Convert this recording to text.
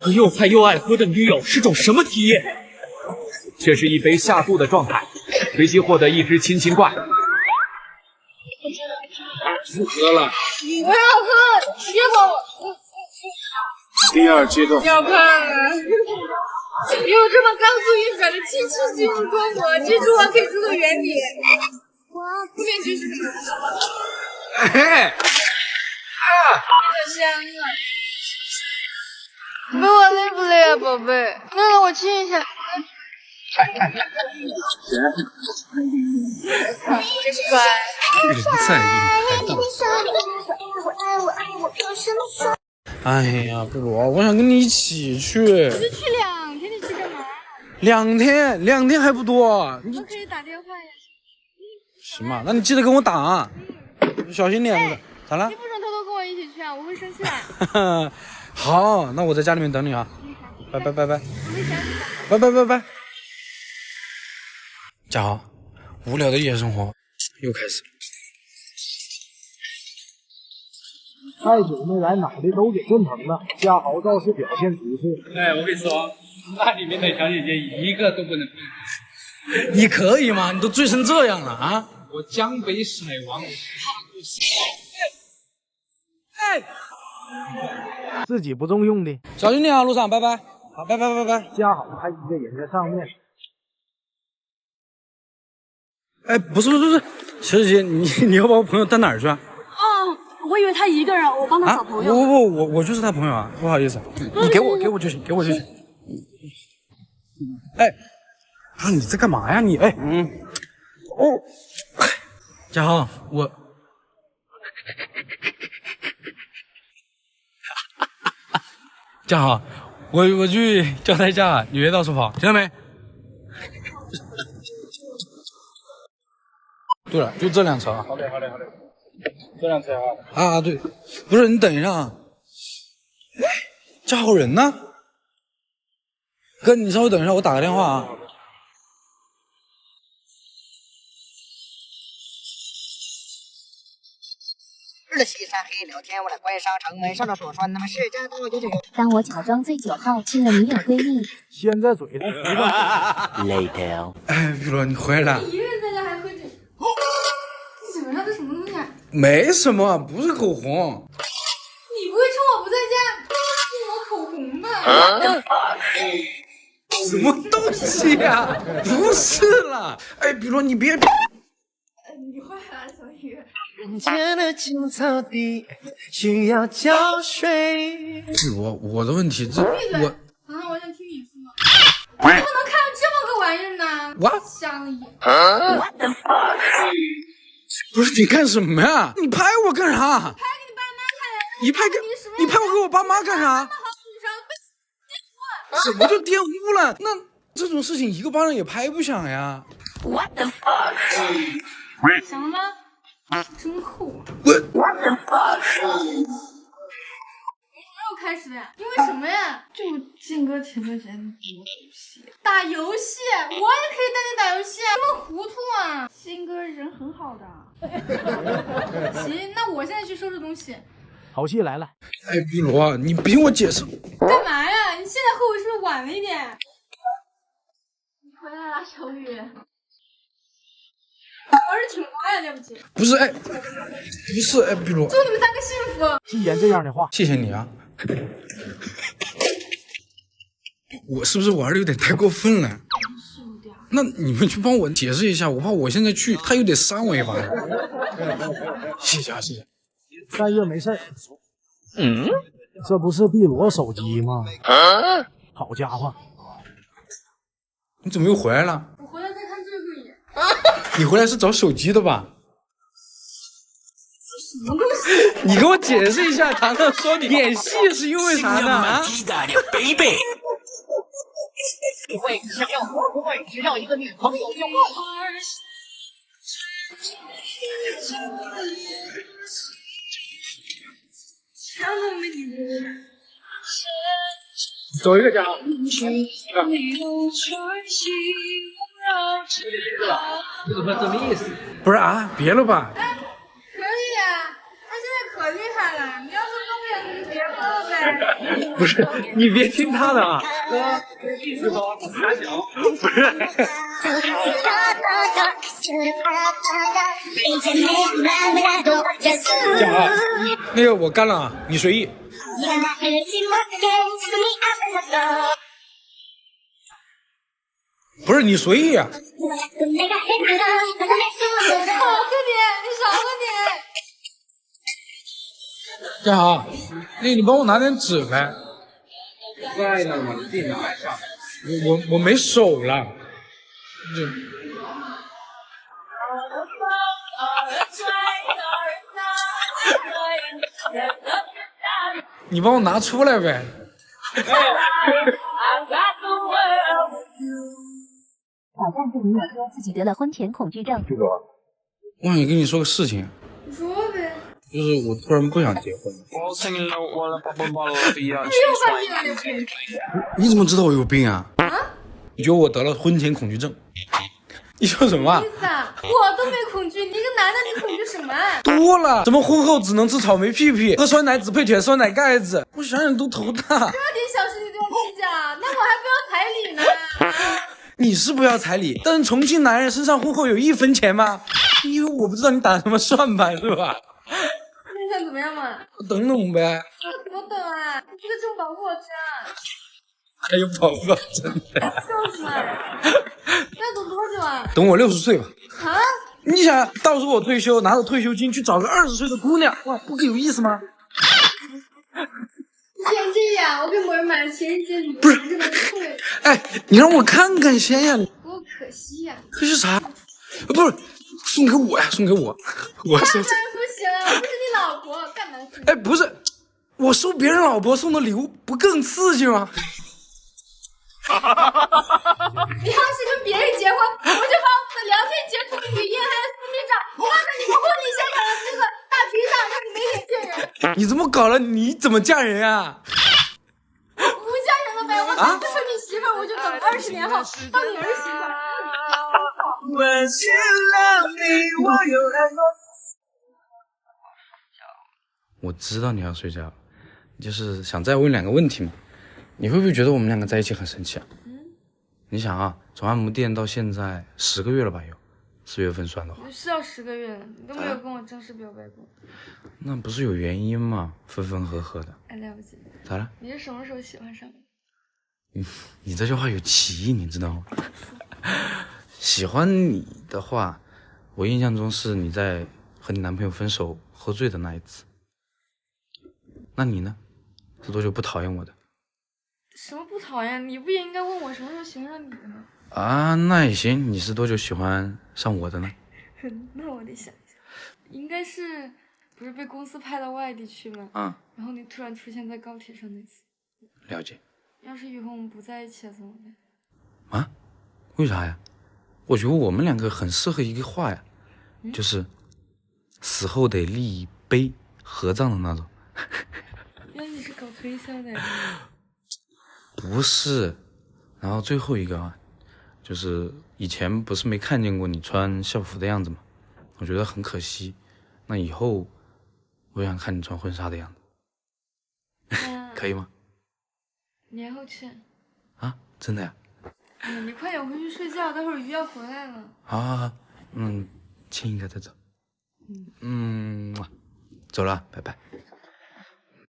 和又菜又爱喝的女友是种什么体验？这是一杯下肚的状态，随即获得一只亲亲怪。不喝了。我要喝，别管我。第二阶段。要看了。有这么刚速运转的机器进入中国，蜘蛛网可以住个原地。后面就是什么？哎，可香啊！背我累不累啊，宝贝？那我亲一下。真是乖。人在意还大。哎呀，不如我想跟你一起去。只去2天，你去干嘛？2天还不多。我可以打电话呀。行吧，那你记得跟我打啊，小心点。咋了？你不准偷偷跟我一起去啊，我会生气的。好，那我在家里面等你啊。拜拜。拜。嘉豪，无聊的夜生活又开始了。太久没来，脑袋都给震疼了。嘉豪倒是表现出色。哎，我跟你说，那里面的小姐姐一个都不能碰。你可以吗？你都醉成这样了啊！我江北甩王，自己不中用的，小心点啊，路上，拜拜。好，拜拜。嘉豪他一个人在上面。哎，不是，小姐姐，你要把我朋友带哪儿去啊？哦，我以为他一个人，我帮他找朋友。我就是他朋友啊，不好意思，你给我就行，给我就行。哎，不是你在干嘛呀你？哎，嘉豪，我。嘉豪，我去叫代驾，你别到处跑，听到没？对了，就这辆车啊。好嘞。这辆车啊，对，不是你等一下啊。哎，嘉豪人呢？哥，你稍微等一下，我打个电话啊。日西山黑聊天，我来关上城门上的说穿，他们世家道就有。当我假装醉酒后亲了女友闺蜜，先在嘴上。Later。哎，比如你回来了。你一个人在家还喝酒？你嘴上这什么东西啊？没什么，不是口红。你不会趁我不在家抹口红吧？什么东西呀？不是啦，哎，比如你别。你坏了，小雨。人间的青草地需要浇水。我的问题，这我啊，我想听你说。你怎么能看到这么个玩意儿呢？我香烟。What the fuck？ 不是你干什么呀？你拍我干啥？拍给你爸妈看呀。你拍我给我爸妈干啥？什么就玷污了？那这种事情一个巴掌也拍不响呀。What the fuck？ 想了吗？真厚。我 What the fuck？ 什么时候开始的呀？因为什么呀？就靖哥前段时间打游戏，我也可以带你打游戏，这么糊涂啊！靖哥人很好的。行，那我现在去收拾东西。好戏来了。哎，碧罗啊，你别给我解释。干嘛呀？你现在后悔是不是晚了一点？你回来了，小雨。我是挺乖的，对不起。不是，哎，不是，哎，碧罗。祝你们3个幸福。既然这样的话，谢谢你啊。我是不是玩的有点太过分了？是有点。那你们去帮我解释一下，我怕我现在去，他有点伤我一把。谢谢啊，谢谢。3月没事。这不是碧罗手机吗？好家伙！你怎么又回来了？我回来再看最后一眼。你回来是找手机的吧？什么东西？你给我解释一下，糖糖说你演戏是因为啥呢？啊？你会想要我不会，只要一个女朋友就够。走一个家。这怎么这么意思？不是啊，别了吧。可以啊，他现在可厉害了。你要是受不了，你就别喝了呗。不是，你别听他的啊。不是。讲啊，那个我干了啊，你随意。不是你随意啊。少喝点，你少喝点。嘉豪，那个你帮我拿点纸呗。在呢嘛，你自己拿一下。我没手了。你帮我拿出来呗。挑战对女友说自己得了婚前恐惧症。我想跟你说个事情，你说呗。就是我突然不想结婚了。你怎么知道我有病啊？你觉得我得了婚前恐惧症？你说什么啊？意思啊？我都没恐惧，你一个男的你恐惧什么啊？多了，什么婚后只能吃草莓屁屁，喝酸奶只配舔酸奶盖子，我想想都头大。这点小事情就要计较，那我还不要彩礼呢。你是不要彩礼，但是重庆男人身上婚后有1分钱吗？你以为我不知道你打什么算盘是吧？那你想怎么样嘛？我等等呗。怎么等啊？你这个这么保护我吃啊？还有保护保证的？笑什么？那等多久啊？等我60岁吧。啊？你想到时候我退休，拿着退休金去找个20岁的姑娘，哇，不更有意思吗？既然这样，我给某人买了情人节礼物，不是这个退。哎，你让我看看先呀。多可惜呀。可惜啥？不是，送给我呀，送给我。我收。当然不行，我不是你老婆，干嘛去？哎，不是，我收别人老婆送的礼物不更刺激吗？你要是跟别人结婚，我就把我们的聊天截图、语音还有私密照放在你们婚礼现场的那个大屏上，让你没脸见人。你这么搞了，你怎么嫁人啊？不嫁人了呗，我等不成你媳妇儿，我就等20年后当你儿媳妇儿。我知道你要睡觉，就是想再问2个问题嘛。你会不会觉得我们2个在一起很神奇啊？你想啊，从按摩店到现在10个月了吧？有4月份算的话，是要10个月了，你都没有跟我正式表白过。那不是有原因吗？分分合合的。哎，了不起。咋了？你是什么时候喜欢上的？你这句话有歧义，你知道吗？喜欢你的话，我印象中是你在和你男朋友分手喝醉的那一次。那你呢？是多久不讨厌我的？什么不讨厌？你不也应该问我什么时候喜欢上你的吗？啊，那也行。你是多久喜欢上我的呢？那我得想一想，应该是不是被公司派到外地去吗？然后你突然出现在高铁上那次。了解。要是以后我们不在一起了怎么办？啊？为啥呀？我觉得我们2个很适合一个话呀，就是死后得立碑合葬的那种。原来你是搞推销的呀？不是，然后最后一个啊，就是以前不是没看见过你穿校服的样子吗？我觉得很可惜。那以后我想看你穿婚纱的样子，可以吗？年后去。啊，真的呀？你快点回去睡觉，待会儿鱼要回来了。好，亲一个再走。走了，拜拜。